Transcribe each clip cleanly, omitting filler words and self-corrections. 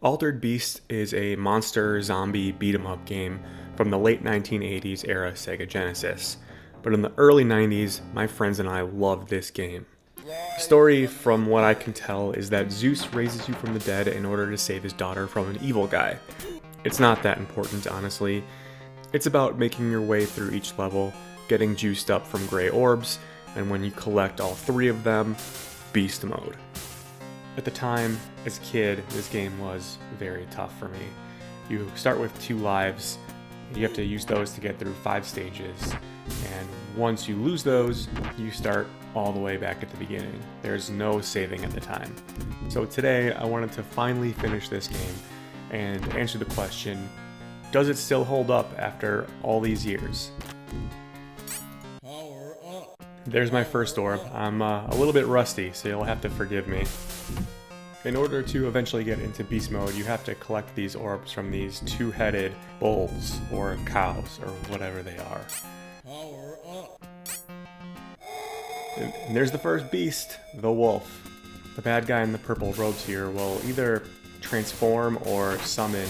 Altered Beast is a monster zombie beat 'em up game from the late 1980s era Sega Genesis. But in the early 90s, my friends and I loved this game. The story, from what I can tell, is that Zeus raises you from the dead in order to save his daughter from an evil guy. It's not that important, honestly. It's about making your way through each level, getting juiced up from gray orbs, and when you collect all three of them, beast mode. At the time, as a kid, this game was very tough for me. You start with 2 lives, you have to use those to get through 5 stages, and once you lose those, you start all the way back at the beginning. There's no saving at the time. So today, I wanted to finally finish this game and answer the question, does it still hold up after all these years? There's my first orb. I'm a little bit rusty, so you'll have to forgive me. In order to eventually get into beast mode, you have to collect these orbs from these 2-headed bulls, or cows, or whatever they are. And there's the first beast, the wolf. The bad guy in the purple robes here will either transform or summon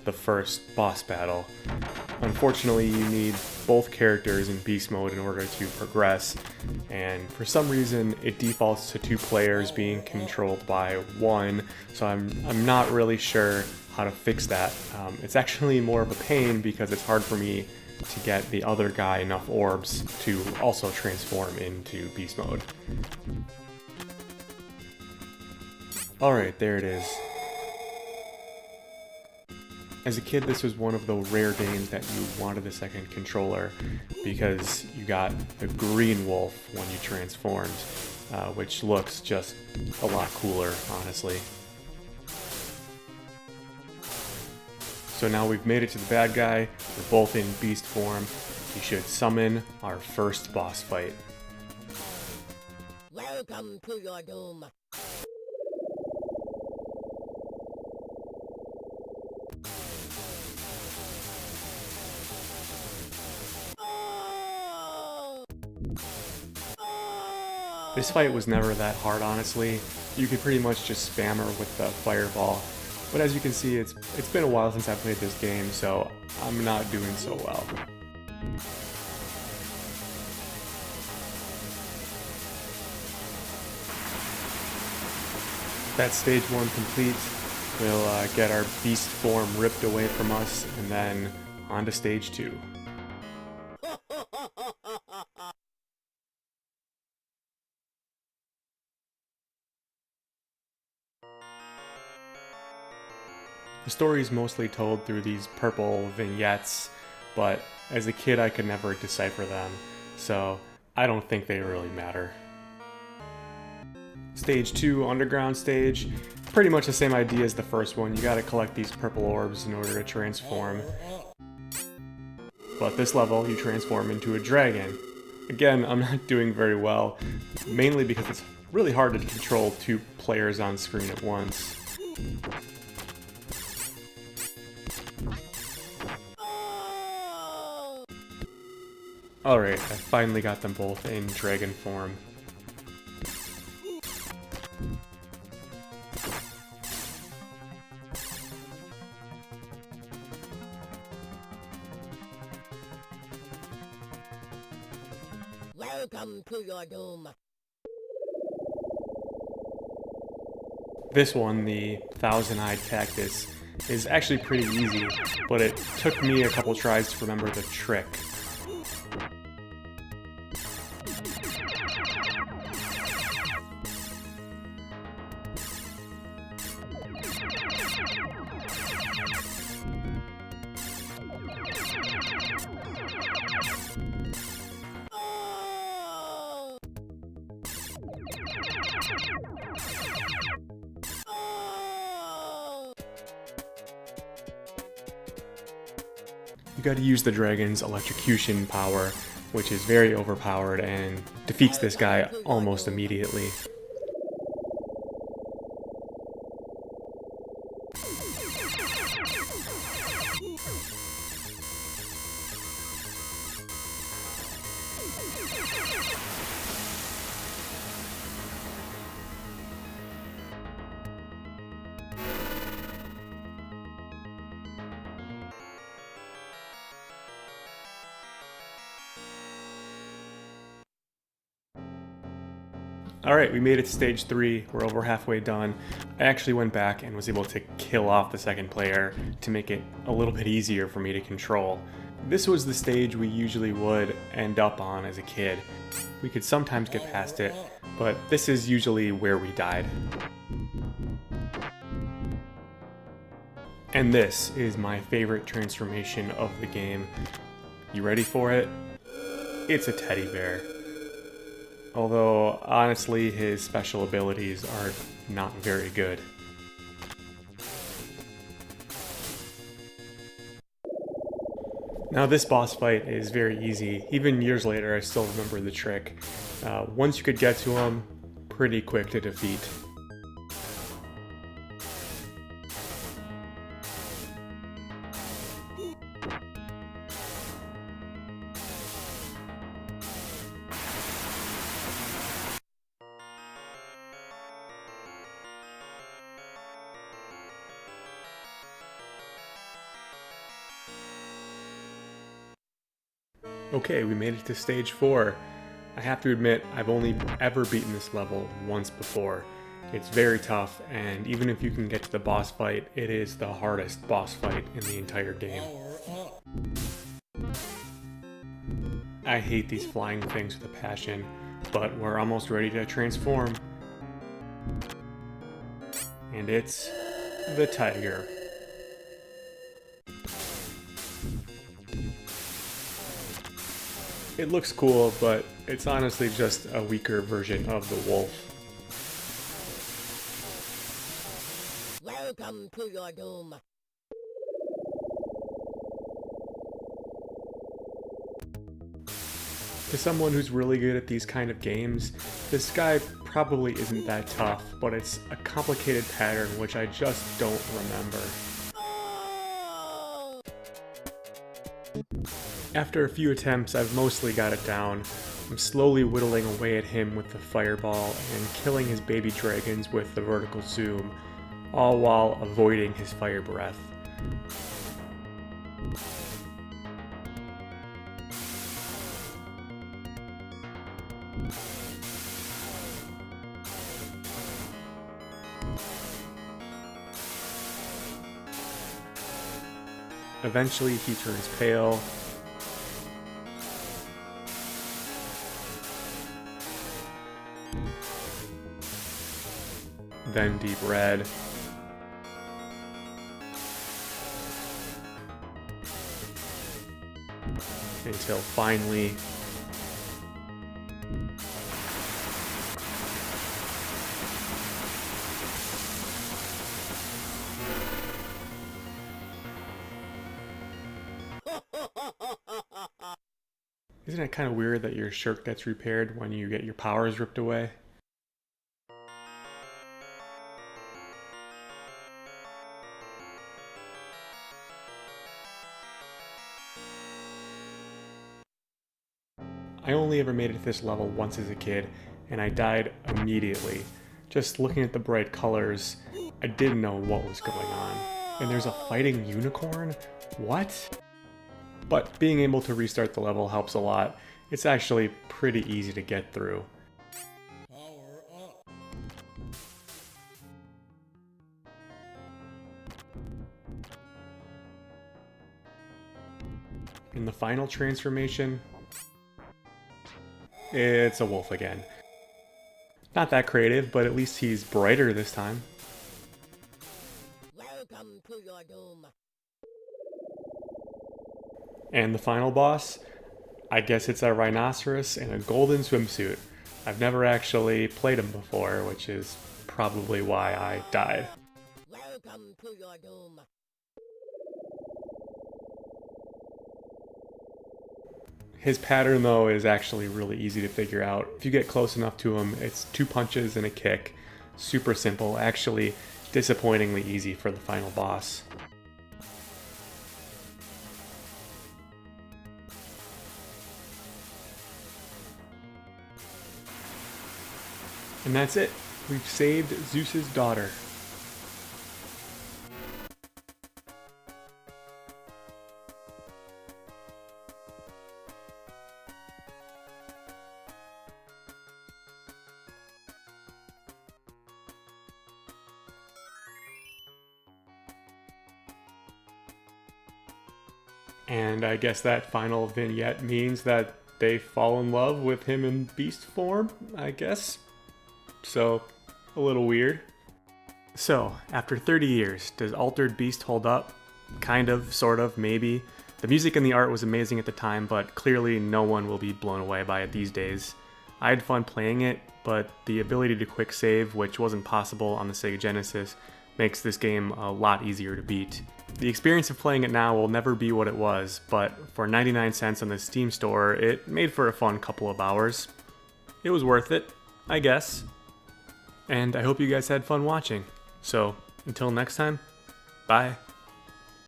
the first boss battle. Unfortunately, you need both characters in beast mode in order to progress, and for some reason it defaults to 2 players being controlled by 1, so I'm not really sure how to fix that. It's actually more of a pain because it's hard for me to get the other guy enough orbs to also transform into beast mode. Alright, there it is. As a kid, this was one of the rare games that you wanted a second controller because you got the green wolf when you transformed, which looks just a lot cooler, honestly. So now we've made it to the bad guy, we're both in beast form, we should summon our first boss fight. Welcome to your doom. This fight was never that hard, honestly. You could pretty much just spam her with the fireball. But as you can see, it's been a while since I played this game, so I'm not doing so well. That's stage 1 complete. We'll get our beast form ripped away from us, and then on to stage 2. The story is mostly told through these purple vignettes, but as a kid I could never decipher them, so I don't think they really matter. Stage 2, underground stage, pretty much the same idea as the first one. You gotta collect these purple orbs in order to transform. But this level, you transform into a dragon. Again, I'm not doing very well, mainly because it's really hard to control 2 players on screen at once. Alright, I finally got them both in dragon form. Welcome to your doom. This one, the Thousand-Eyed Cactus, is actually pretty easy, but it took me a couple tries to remember the trick. You gotta use the dragon's electrocution power, which is very overpowered and defeats this guy almost immediately. Alright, we made it to stage 3, we're over halfway done. I actually went back and was able to kill off the second player to make it a little bit easier for me to control. This was the stage we usually would end up on as a kid. We could sometimes get past it, but this is usually where we died. And this is my favorite transformation of the game. You ready for it? It's a teddy bear. Although, honestly, his special abilities are not very good. Now this boss fight is very easy. Even years later, I still remember the trick. Once you could get to him, pretty quick to defeat. Okay, we made it to stage 4. I have to admit, I've only ever beaten this level once before. It's very tough, and even if you can get to the boss fight, it is the hardest boss fight in the entire game. I hate these flying things with a passion, but we're almost ready to transform. And it's the tiger. It looks cool, but it's honestly just a weaker version of the wolf. Welcome to your doom. To someone who's really good at these kind of games, this guy probably isn't that tough, but it's a complicated pattern which I just don't remember. Oh! After a few attempts, I've mostly got it down. I'm slowly whittling away at him with the fireball and killing his baby dragons with the vertical zoom, all while avoiding his fire breath. Eventually he turns pale. Then deep red. Until finally Isn't it kind of weird that your shirt gets repaired when you get your powers ripped away? I only ever made it to this level once as a kid, and I died immediately. Just looking at the bright colors, I didn't know what was going on. And there's a fighting unicorn? What? But being able to restart the level helps a lot. It's actually pretty easy to get through. In the final transformation, it's a wolf again. Not that creative, but at least he's brighter this time. Welcome to your doom. And the final boss? I guess it's a rhinoceros in a golden swimsuit. I've never actually played him before, which is probably why I died. Welcome to your doom. His pattern, though, is actually really easy to figure out. If you get close enough to him, it's 2 punches and a kick. Super simple, actually disappointingly easy for the final boss. And that's it. We've saved Zeus's daughter. And I guess that final vignette means that they fall in love with him in beast form, I guess. So, a little weird. So, after 30 years, does Altered Beast hold up? Kind of, sort of, maybe. The music and the art was amazing at the time, but clearly no one will be blown away by it these days. I had fun playing it, but the ability to quick save, which wasn't possible on the Sega Genesis, makes this game a lot easier to beat. The experience of playing it now will never be what it was, but for 99 cents on the Steam store, it made for a fun couple of hours. It was worth it, I guess. And I hope you guys had fun watching. So, until next time, bye.